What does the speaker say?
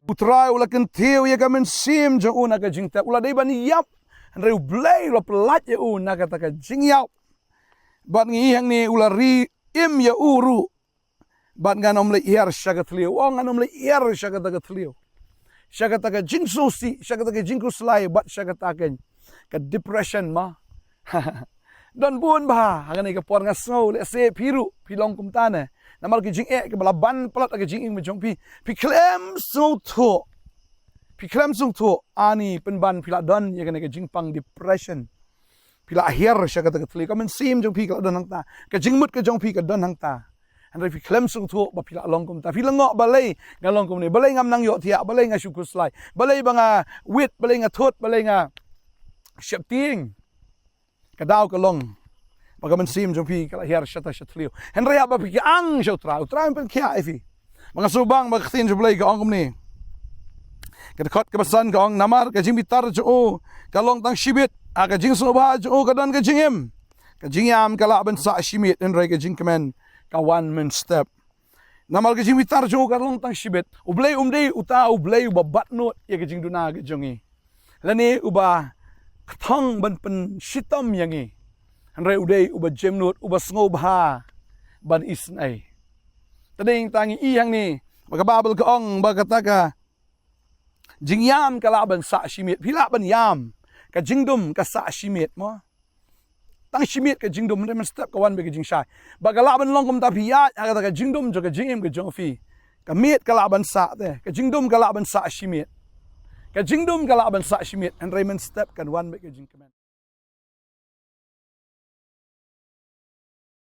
Utrai ula kentiu ya kamen sim jong una ka jing tap ula dei ban yap reu blei lo pelat ya una kata ka jing yap bat ngi hang ni ula ri im ya uru bat nganom le iar shagat liu ong nganom le iar shagat ka tliu shagat ka jing susi shagat ka jing kuslai bat shagat ka depression ma don bun ba hangani ka por nga snow le se piru pilong kum tane namal ki jing ke bala ban palat ka jing ing jong pi klem so tho pi klem so tho ani pen ban pila don ye ka jing pang depression pila akhir sya ka tli ka men sim jong pi ka don hang ta ka jing mut ka jong pi ka don hang ta an pi klem so tho ba pila long kum ta pila ngo balai nga long kum ni balai ngam nang yo thia balai nga syukuslai balai banga wit balai nga thot balai nga syapting kadaw ka long bagaman sim jong pi kala hier shata shatliu henry aba pi ang sho trau pen kya ifi mga subang magtin jo blay ka ong ni kad khot ka basan ka ong namar ka jing bitar jo ka long tang shibit ka jing so ba jo ka dan ka jingem ka jingyam kala ban sa shimit henry ka jing kamen ka one man step namar ka jing bitar jo ka long tang shibit ublay umdei uta ublay babat not ya ka jing duna ka jongi lani uba thong ban pen shitam yangi Andre uday uba jemnut uba snobha ban isnay. Tading tangi iyang ni magababal ka ong bagataka jingyam kalaban sa shimit pilaban yam ka jingdum ka sa shimit mo. Tang shimit ka jingdum man step ka wan be ka jingshay. Bagalaban long kum tapiyat ka jingdum jo ka jingim ka jongfi. Ka mit kalaban sa te ka jingdum kalaban sa shimit. Ka jingdum kalaban sa shimit and Raymond step kan wan be ka jingkaman.